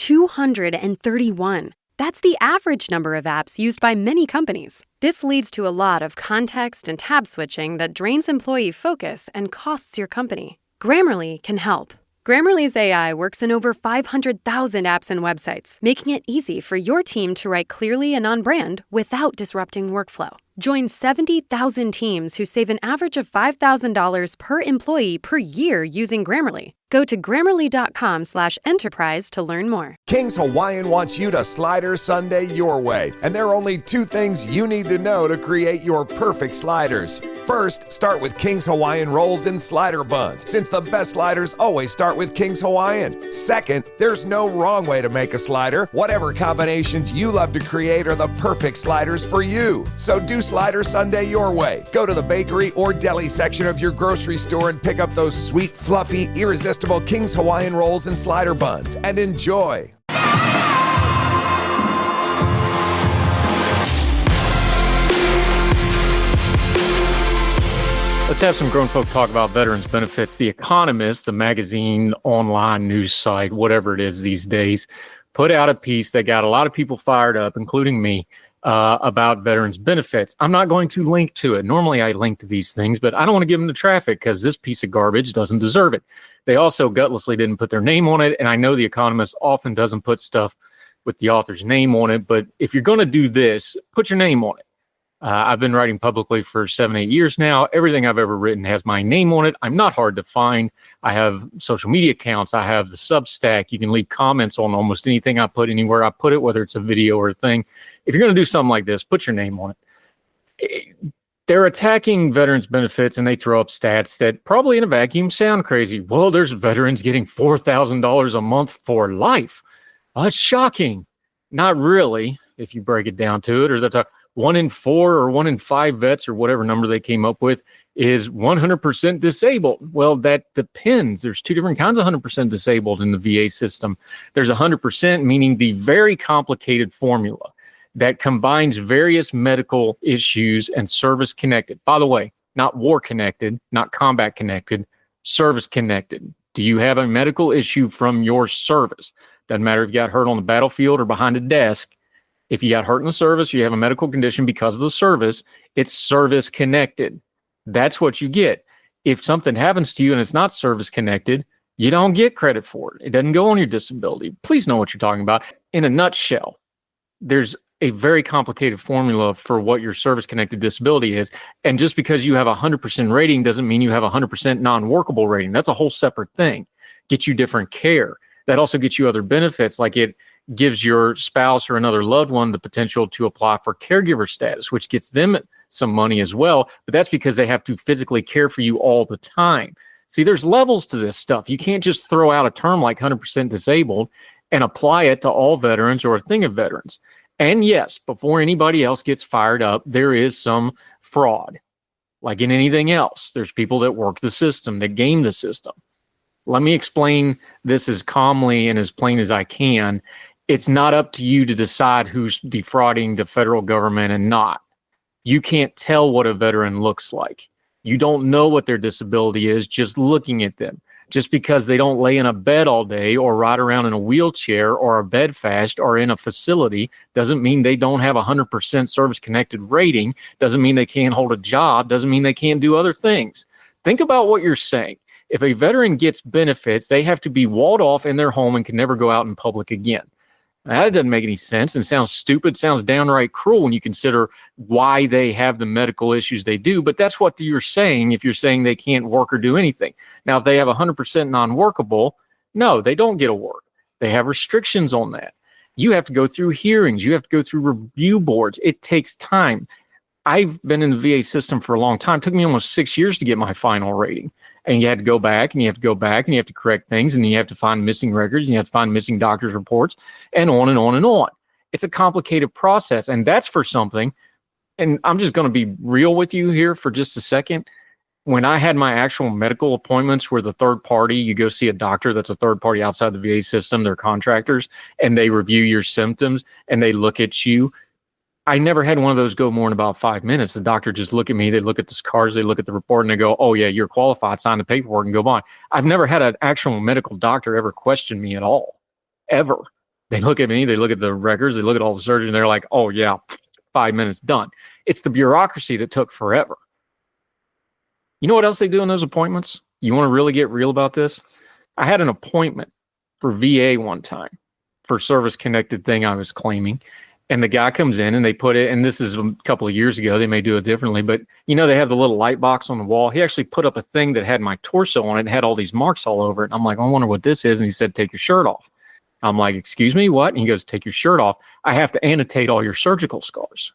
231. That's the average number of apps used by many companies. This leads to a lot of context and tab switching that drains employee focus and costs your company. Grammarly can help. Grammarly's AI works in over 500,000 apps and websites, making it easy for your team to write clearly and on brand without disrupting workflow. Join 70,000 teams who save an average of $5,000 per employee per year using Grammarly. Go to Grammarly.com/enterprise to learn more. King's Hawaiian wants you to slider Sunday your way, and there are only two things you need to know to create your perfect sliders. First, start with King's Hawaiian rolls and slider buns, since the best sliders always start with King's Hawaiian. Second, there's no wrong way to make a slider. Whatever combinations you love to create are the perfect sliders for you. So do Slider Sunday your way. Go to the bakery or deli section of your grocery store and pick up those sweet, fluffy, irresistible King's Hawaiian rolls and slider buns and enjoy. Let's have some grown folk talk about veterans benefits. The Economist, the magazine, online news site, whatever it is these days, put out a piece that got a lot of people fired up, including me, about veterans benefits. I'm not going to link to it. Normally I link to these things, but I don't want to give them the traffic because this piece of garbage doesn't deserve it. They also gutlessly didn't put their name on it, and I know The Economist often doesn't put stuff with the author's name on it, but if you're going to do this, put your name on it. I've been writing publicly for 7-8 years now. Everything I've ever written has my name on it. I'm not hard to find. I have social media accounts. I have the Substack. You can leave comments on almost anything I put anywhere I put it, whether it's a video or a thing. If you're going to do something like this, put your name on it. They're attacking veterans benefits, and they throw up stats that probably in a vacuum sound crazy. Well, there's veterans getting $4,000 a month for life. Well, that's shocking. Not really, if you break it down to it. Or they're 1 in 4 or 1 in 5 vets or whatever number they came up with is 100% disabled. Well, that depends. There's two different kinds of 100% disabled in the VA system. There's 100%, meaning the very complicated formula that combines various medical issues and service connected. By the way, not war connected, not combat connected, service connected. Do you have a medical issue from your service? Doesn't matter if you got hurt on the battlefield or behind a desk. If you got hurt in the service, you have a medical condition because of the service, it's service connected. That's what you get. If something happens to you and it's not service connected, you don't get credit for it. It doesn't go on your disability. Please know what you're talking about. In a nutshell, there's a very complicated formula for what your service connected disability is. And just because you have a 100% rating doesn't mean you have a 100% non-workable rating. That's a whole separate thing. Get you different care. That also gets you other benefits, like it gives your spouse or another loved one the potential to apply for caregiver status, which gets them some money as well. But that's because they have to physically care for you all the time. See, there's levels to this stuff. You can't just throw out a term like 100% disabled and apply it to all veterans or a thing of veterans. And yes, before anybody else gets fired up, there is some fraud. Like in anything else, there's people that work the system, that game the system. Let me explain this as calmly and as plain as I can. It's not up to you to decide who's defrauding the federal government and not. You can't tell what a veteran looks like. You don't know what their disability is just looking at them. Just because they don't lay in a bed all day or ride around in a wheelchair or a bed fast or in a facility doesn't mean they don't have a 100% service-connected rating, doesn't mean they can't hold a job, doesn't mean they can't do other things. Think about what you're saying. If a veteran gets benefits, they have to be walled off in their home and can never go out in public again. That doesn't make any sense and sounds stupid, sounds downright cruel when you consider why they have the medical issues they do. But that's what you're saying if you're saying they can't work or do anything. Now, if they have 100% non-workable, no, they don't get a work. They have restrictions on that. You have to go through hearings. You have to go through review boards. It takes time. I've been in the VA system for a long time. It took me almost 6 years to get my final rating. And you had to go back and you have to go back and you have to correct things and you have to find missing records and you have to find missing doctor's reports and on and on and on. It's a complicated process, and that's for something. And I'm just going to be real with you here for just a second. When I had my actual medical appointments where the third party, you go see a doctor that's a third party outside the VA system, they're contractors, and they review your symptoms and they look at you. I never had one of those go more than about 5 minutes. The doctor just look at me, they look at the scars, they look at the report, and they go, oh yeah, you're qualified, sign the paperwork and go on. I've never had an actual medical doctor ever question me at all, ever. They look at me, they look at the records, they look at all the surgery, and they're like, oh, yeah, 5 minutes, done. It's the bureaucracy that took forever. You know what else they do in those appointments? You want to really get real about this? I had an appointment for VA one time for service-connected thing I was claiming. And the guy comes in and they put it, and this is a couple of years ago, they may do it differently, but they have the little light box on the wall. He actually put up a thing that had my torso on it and had all these marks all over it. And I'm like, I wonder what this is. And he said, take your shirt off. I'm like, excuse me, what? And he goes, take your shirt off. I have to annotate all your surgical scars.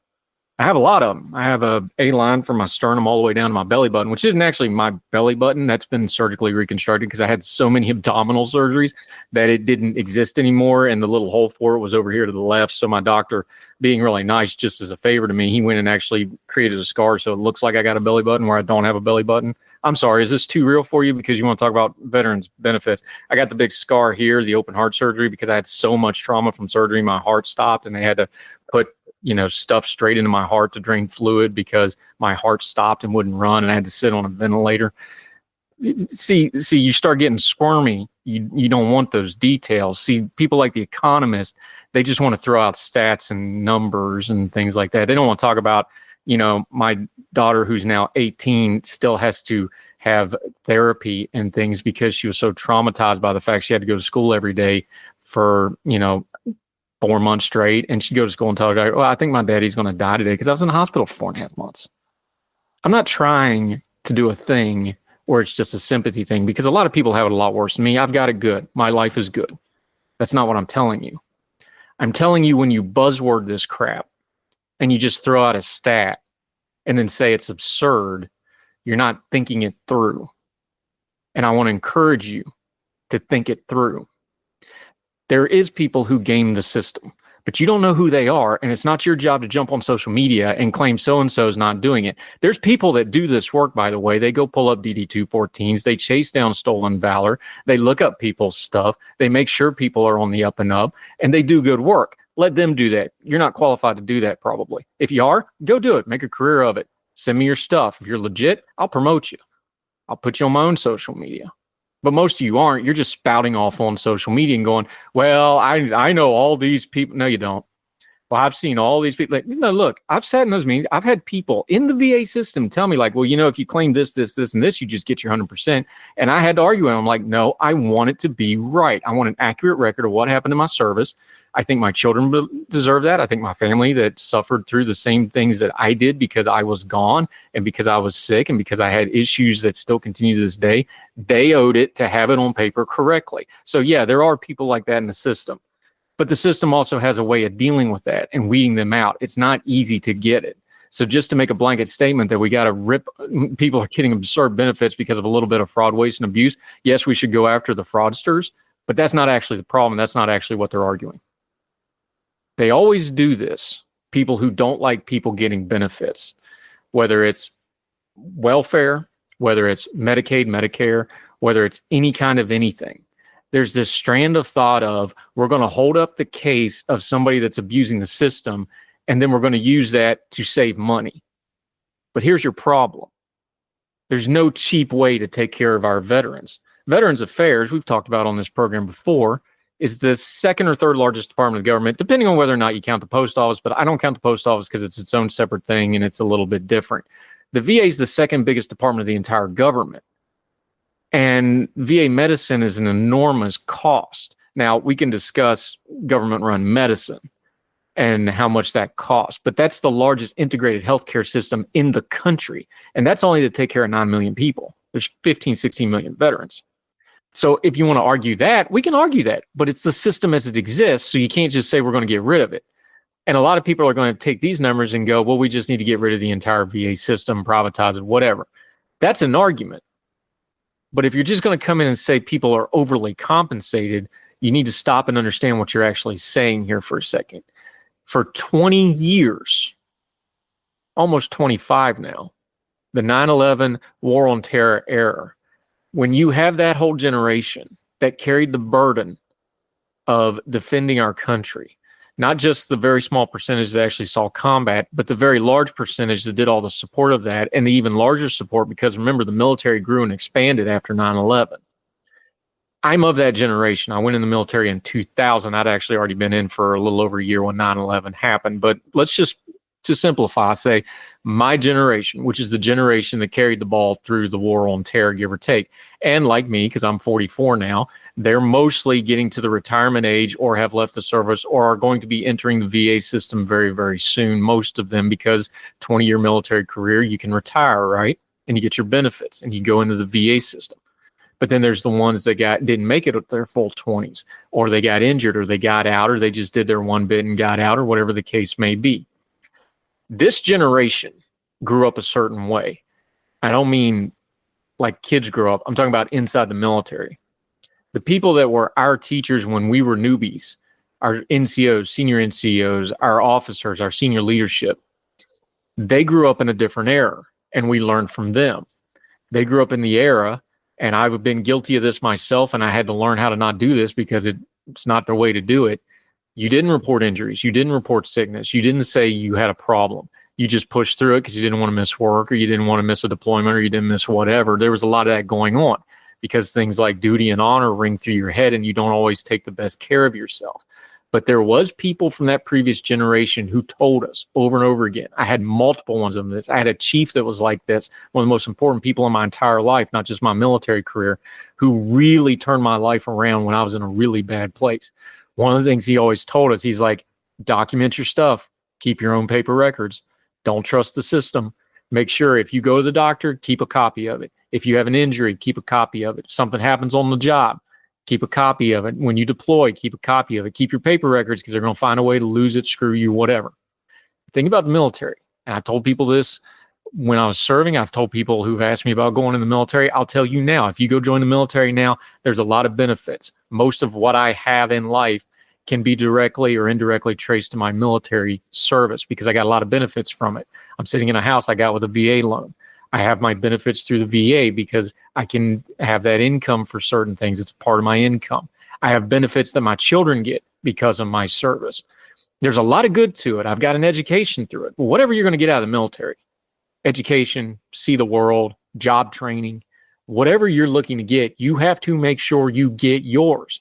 I have a lot of them. I have a line from my sternum all the way down to my belly button, which isn't actually my belly button. That's been surgically reconstructed because I had so many abdominal surgeries that it didn't exist anymore. And the little hole for it was over here to the left. So my doctor, being really nice, just as a favor to me, he went and actually created a scar so it looks like I got a belly button where I don't have a belly button. I'm sorry, is this too real for you because you want to talk about veterans benefits? I got the big scar here, the open heart surgery, because I had so much trauma from surgery. My heart stopped and they had to put stuff straight into my heart to drain fluid because my heart stopped and wouldn't run, and I had to sit on a ventilator. See, you start getting squirmy. You don't want those details. See, people like The Economist, they just want to throw out stats and numbers and things like that. They don't want to talk about, my daughter who's now 18 still has to have therapy and things because she was so traumatized by the fact she had to go to school every day for, 4 months straight. And she'd go to school and tell her, well, I think my daddy's going to die today because I was in the hospital for 4.5 months. I'm not trying to do a thing where it's just a sympathy thing because a lot of people have it a lot worse than me. I've got it good. My life is good. That's not what I'm telling you. I'm telling you, when you buzzword this crap and you just throw out a stat and then say it's absurd, you're not thinking it through. And I want to encourage you to think it through. There is people who game the system, but you don't know who they are, and it's not your job to jump on social media and claim so-and-so is not doing it. There's people that do this work, by the way. They go pull up DD-214s. They chase down stolen valor. They look up people's stuff. They make sure people are on the up and up, and they do good work. Let them do that. You're not qualified to do that, probably. If you are, go do it. Make a career of it. Send me your stuff. If you're legit, I'll promote you. I'll put you on my own social media. But most of you aren't. You're just spouting off on social media and going, well, I know all these people. No, you don't. Well, I've seen all these people. Look, I've sat in those meetings. I've had people in the VA system tell me like, well, if you claim this, and this, you just get your 100%. And I had to argue with them. I'm like, no, I want it to be right. I want an accurate record of what happened in my service. I think my children deserve that. I think my family that suffered through the same things that I did because I was gone and because I was sick and because I had issues that still continue to this day, they owed it to have it on paper correctly. So yeah, there are people like that in the system, but the system also has a way of dealing with that and weeding them out. It's not easy to get it. So just to make a blanket statement that we got to rip, people are getting absurd benefits because of a little bit of fraud, waste, and abuse. Yes, we should go after the fraudsters, but that's not actually the problem. That's not actually what they're arguing. They always do this, people who don't like people getting benefits, whether it's welfare, whether it's Medicaid, Medicare, whether it's any kind of anything. There's this strand of thought of we're going to hold up the case of somebody that's abusing the system, and then we're going to use that to save money. But here's your problem. There's no cheap way to take care of our veterans. Veterans Affairs, we've talked about on this program before, is the second or third largest department of government, depending on whether or not you count the post office, but I don't count the post office because it's its own separate thing and it's a little bit different. The VA is the second biggest department of the entire government. And VA medicine is an enormous cost. Now, we can discuss government-run medicine and how much that costs, but that's the largest integrated healthcare system in the country. And that's only to take care of 9 million people. There's 15, 16 million veterans. So if you want to argue that, we can argue that, but it's the system as it exists. So you can't just say we're going to get rid of it. And a lot of people are going to take these numbers and go, well, we just need to get rid of the entire VA system, privatize it, whatever. That's an argument. But if you're just going to come in and say people are overly compensated, you need to stop and understand what you're actually saying here for a second. For 20 years, almost 25 now, the 9/11 War on Terror era, when you have that whole generation that carried the burden of defending our country, not just the very small percentage that actually saw combat, but the very large percentage that did all the support of that, and the even larger support, because remember, the military grew and expanded after 9/11. I'm of that generation. I went in the military in 2000. I'd actually already been in for a little over a year when 9/11 happened. But let's just, to simplify, say my generation, which is the generation that carried the ball through the war on terror, give or take. And like me, because I'm 44 now, they're mostly getting to the retirement age or have left the service or are going to be entering the VA system very, very soon. Most of them, because 20-year military career, you can retire, right? And you get your benefits and you go into the VA system. But then there's the ones that didn't make it at their full 20s, or they got injured, or they got out, or they just did their one bit and got out, or whatever the case may be. This generation grew up a certain way. I don't mean like kids grow up. I'm talking about inside the military. The people that were our teachers when we were newbies, our NCOs, senior NCOs, our officers, our senior leadership, they grew up in a different era, and we learned from them. They grew up in the era, and I've been guilty of this myself, and I had to learn how to not do this because it's not the way to do it. You didn't report injuries. You didn't report sickness. You didn't say you had a problem. You just pushed through it because you didn't want to miss work, or you didn't want to miss a deployment, or you didn't miss whatever. There was a lot of that going on because things like duty and honor ring through your head, and you don't always take the best care of yourself. But there was people from that previous generation who told us over and over again. I had multiple ones of this. I had a chief that was like this, one of the most important people in my entire life, not just my military career, who really turned my life around when I was in a really bad place. One of the things he always told us, he's like, document your stuff, keep your own paper records. Don't trust the system. Make sure if you go to the doctor, keep a copy of it. If you have an injury, keep a copy of it. If something happens on the job, keep a copy of it. When you deploy, keep a copy of it. Keep your paper records because they're going to find a way to lose it, screw you, whatever. Think about the military. And I told people this when I was serving. I've told people who've asked me about going in the military. I'll tell you now, if you go join the military now, there's a lot of benefits. Most of what I have in life can be directly or indirectly traced to my military service because I got a lot of benefits from it. I'm sitting in a house I got with a VA loan. I have my benefits through the VA because I can have that income for certain things. It's a part of my income. I have benefits that my children get because of my service. There's a lot of good to it. I've got an education through it. But whatever you're going to get out of the military, education, see the world, job training, whatever you're looking to get, you have to make sure you get yours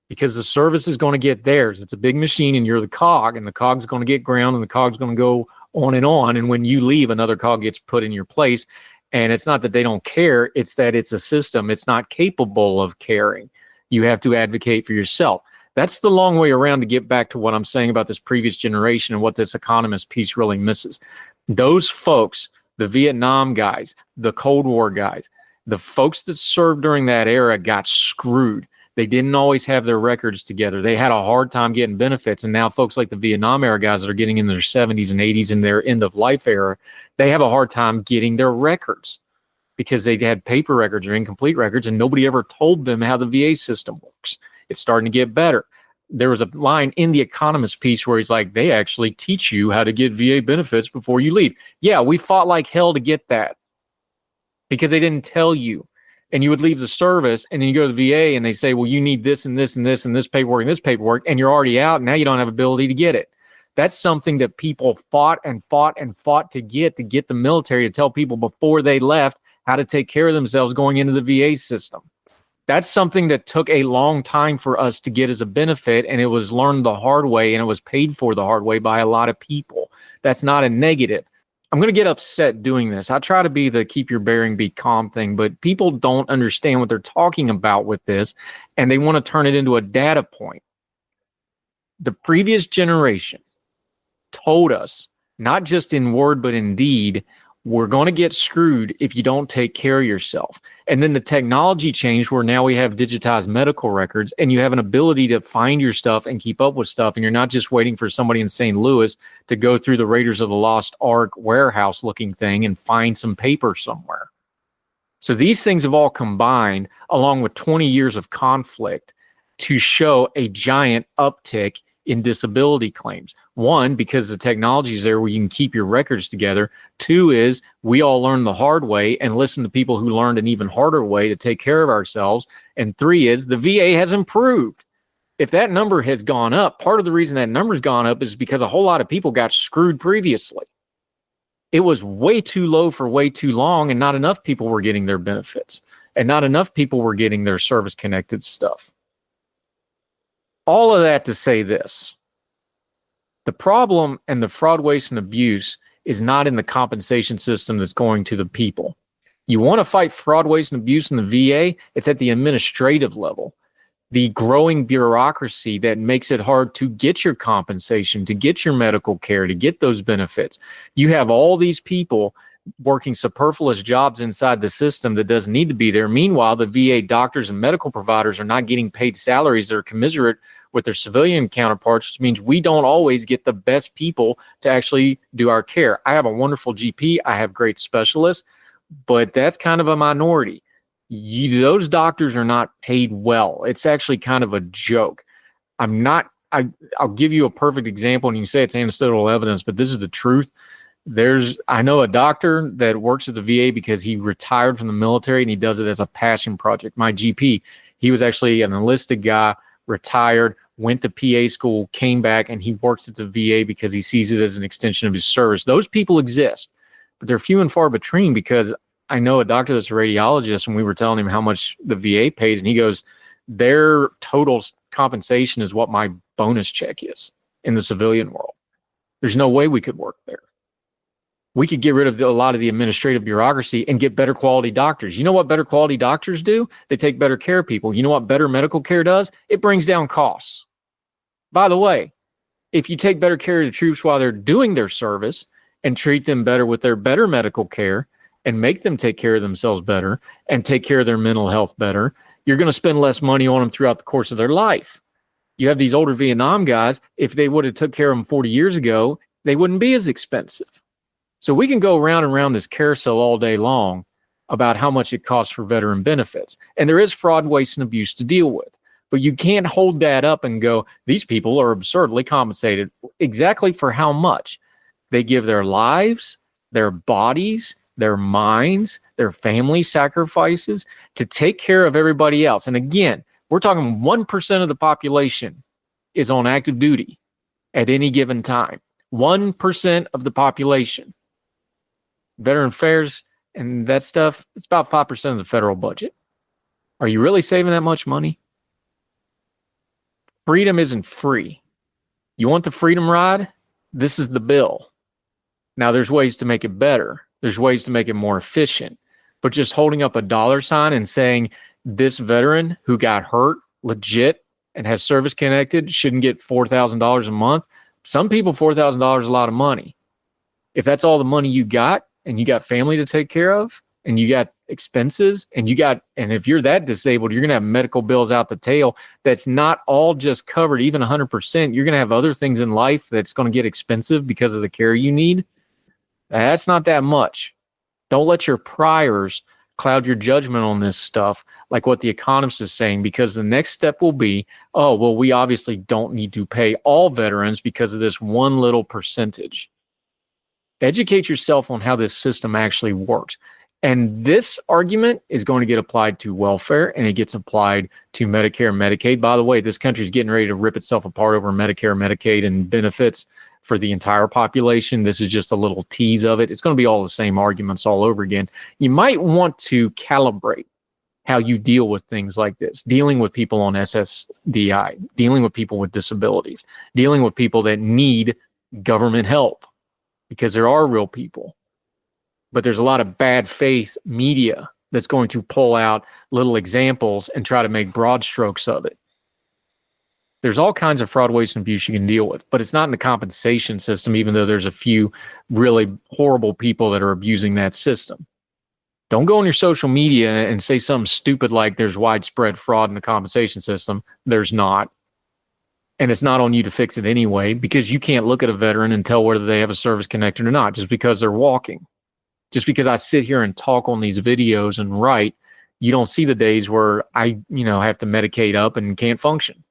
because the service is going to get theirs. It's a big machine and you're the cog, and the cog's going to get ground and the cog's going to go on. And when you leave, another cog gets put in your place. And it's not that they don't care. It's that it's a system. It's not capable of caring. You have to advocate for yourself. That's the long way around to get back to what I'm saying about this previous generation and what this Economist piece really misses. Those folks, the Vietnam guys, the Cold War guys, the folks that served during that era got screwed. They didn't always have their records together. They had a hard time getting benefits. And now folks like the Vietnam era guys that are getting in their 70s and 80s in their end of life era, they have a hard time getting their records because they had paper records or incomplete records, and nobody ever told them how the VA system works. It's starting to get better. There was a line in the Economist piece where he's like, they actually teach you how to get VA benefits before you leave. Yeah, we fought like hell to get that because they didn't tell you. And you would leave the service and then you go to the VA and they say, well, you need this and this and this and this paperwork and this paperwork, and you're already out. And now you don't have ability to get it. That's something that people fought and fought and fought to get the military to tell people before they left how to take care of themselves going into the VA system. That's something that took a long time for us to get as a benefit, and it was learned the hard way, and it was paid for the hard way by a lot of people. That's not a negative. I'm going to get upset doing this. I try to be the keep your bearing, be calm thing, but people don't understand what they're talking about with this, and they want to turn it into a data point. The previous generation told us, not just in word, but in deed, we're going to get screwed if you don't take care of yourself. And then the technology changed where now we have digitized medical records and you have an ability to find your stuff and keep up with stuff. And you're not just waiting for somebody in St. Louis to go through the Raiders of the Lost Ark warehouse looking thing and find some paper somewhere. So these things have all combined along with 20 years of conflict to show a giant uptick in disability claims. One, because the technology is there where you can keep your records together. Two is we all learned the hard way and listen to people who learned an even harder way to take care of ourselves. And three is the VA has improved. If that number has gone up, part of the reason that number's gone up is because a whole lot of people got screwed previously. It was way too low for way too long and not enough people were getting their benefits. and not enough people were getting their service-connected stuff. All of that to say this. The problem and the fraud, waste, and abuse is not in the compensation system that's going to the people. You want to fight fraud, waste, and abuse in the VA, it's at the administrative level. The growing bureaucracy that makes it hard to get your compensation, to get your medical care, to get those benefits. You have all these people working superfluous jobs inside the system that doesn't need to be there. Meanwhile, the VA doctors and medical providers are not getting paid salaries that are commensurate with their civilian counterparts, which means we don't always get the best people to actually do our care. I have a wonderful GP. I have great specialists, but that's kind of a minority. Those doctors are not paid well. It's actually kind of a joke. I'll give you a perfect example, and you can say it's anecdotal evidence, but this is the truth. I know a doctor that works at the VA because he retired from the military and he does it as a passion project. My GP, he was actually an enlisted guy, retired, went to PA school, came back, and he works at the VA because he sees it as an extension of his service. Those people exist, but they're few and far between, because I know a doctor that's a radiologist, and we were telling him how much the VA pays, and he goes, their total compensation is what my bonus check is in the civilian world. There's no way we could work there. We could get rid of a lot of the administrative bureaucracy and get better quality doctors. You know what better quality doctors do? They take better care of people. You know what better medical care does? It brings down costs. By the way, if you take better care of the troops while they're doing their service and treat them better with their better medical care and make them take care of themselves better and take care of their mental health better, you're going to spend less money on them throughout the course of their life. You have these older Vietnam guys, if they would have took care of them 40 years ago, they wouldn't be as expensive. So we can go round and round this carousel all day long about how much it costs for veteran benefits. And there is fraud, waste, and abuse to deal with. But you can't hold that up and go, these people are absurdly compensated. Exactly for how much? They give their lives, their bodies, their minds, their family sacrifices to take care of everybody else. And again, we're talking 1% of the population is on active duty at any given time. 1% of the population. Veteran affairs and that stuff, it's about 5% of the federal budget. Are you really saving that much money? Freedom isn't free. You want the freedom ride? This is the bill. Now, there's ways to make it better. There's ways to make it more efficient. But just holding up a dollar sign and saying this veteran who got hurt legit and has service connected shouldn't get $4,000 a month. Some people, $4,000 is a lot of money. If that's all the money you got, and you got family to take care of, and you got expenses, and if you're that disabled, you're going to have medical bills out the tail. That's not all just covered, even 100%. You're going to have other things in life that's going to get expensive because of the care you need. That's not that much. Don't let your priors cloud your judgment on this stuff, like what the Economist is saying, because the next step will be, oh, well, we obviously don't need to pay all veterans because of this one little percentage. Educate yourself on how this system actually works. And this argument is going to get applied to welfare, and it gets applied to Medicare and Medicaid. By the way, this country is getting ready to rip itself apart over Medicare, Medicaid, and benefits for the entire population. This is just a little tease of it. It's going to be all the same arguments all over again. You might want to calibrate how you deal with things like this, dealing with people on SSDI, dealing with people with disabilities, dealing with people that need government help. Because there are real people, but there's a lot of bad faith media that's going to pull out little examples and try to make broad strokes of it. There's all kinds of fraud, waste, and abuse you can deal with, but it's not in the compensation system, even though there's a few really horrible people that are abusing that system. Don't go on your social media and say something stupid like there's widespread fraud in the compensation system. There's not. And it's not on you to fix it anyway, because you can't look at a veteran and tell whether they have a service connected or not just because they're walking. Just because I sit here and talk on these videos and write, you don't see the days where I have to medicate up and can't function.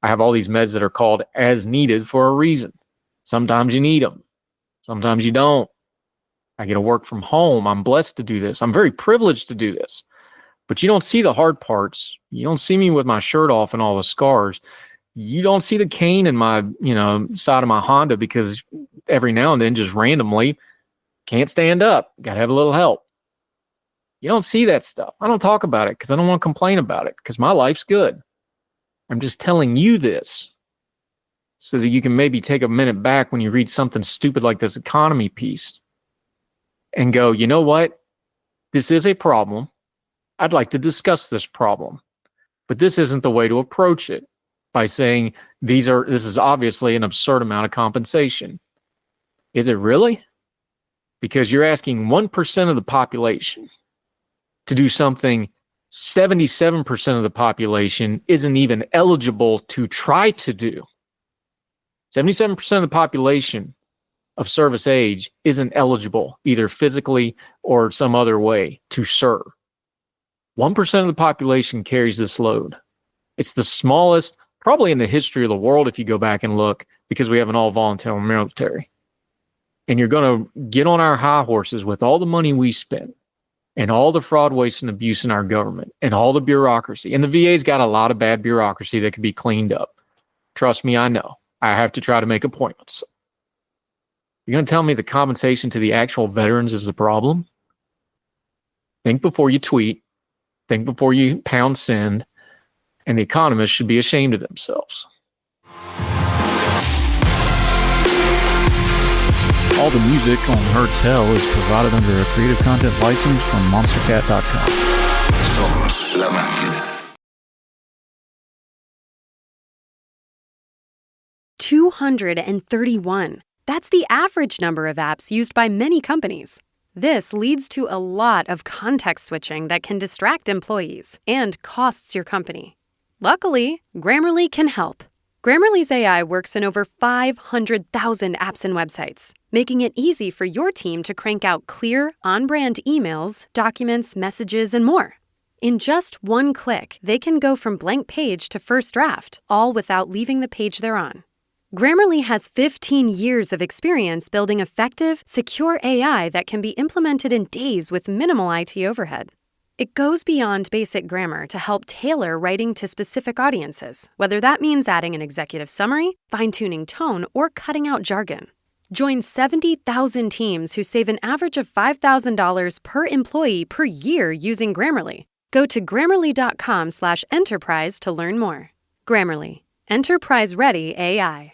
I have all these meds that are called as needed for a reason. Sometimes you need them. Sometimes you don't. I get to work from home. I'm blessed to do this. I'm very privileged to do this. But you don't see the hard parts. You don't see me with my shirt off and all the scars. You don't see the cane in my, side of my Honda because every now and then, just randomly, can't stand up. Got to have a little help. You don't see that stuff. I don't talk about it because I don't want to complain about it because my life's good. I'm just telling you this so that you can maybe take a minute back when you read something stupid like this economy piece and go, you know what? This is a problem. I'd like to discuss this problem. But this isn't the way to approach it by saying this is obviously an absurd amount of compensation. Is it really? Because you're asking 1% of the population to do something 77% of the population isn't even eligible to try to do. 77% of the population of service age isn't eligible, either physically or some other way, to serve. 1% of the population carries this load. It's the smallest, probably in the history of the world, if you go back and look, because we have an all-voluntary military. And you're going to get on our high horses with all the money we spend and all the fraud, waste, and abuse in our government and all the bureaucracy. And the VA's got a lot of bad bureaucracy that could be cleaned up. Trust me, I know. I have to try to make appointments. You're going to tell me the compensation to the actual veterans is the problem? Think before you tweet. Think before you pound send. And the economists should be ashamed of themselves. All the music on Her Tell is provided under a Creative Content license from monstercat.com. Somos la máquina. 231. That's the average number of apps used by many companies. This leads to a lot of context switching that can distract employees and costs your company. Luckily, Grammarly can help. Grammarly's AI works in over 500,000 apps and websites, making it easy for your team to crank out clear, on-brand emails, documents, messages, and more. In just one click, they can go from blank page to first draft, all without leaving the page they're on. Grammarly has 15 years of experience building effective, secure AI that can be implemented in days with minimal IT overhead. It goes beyond basic grammar to help tailor writing to specific audiences, whether that means adding an executive summary, fine-tuning tone, or cutting out jargon. Join 70,000 teams who save an average of $5,000 per employee per year using Grammarly. Go to Grammarly.com/enterprise to learn more. Grammarly. Enterprise-ready AI.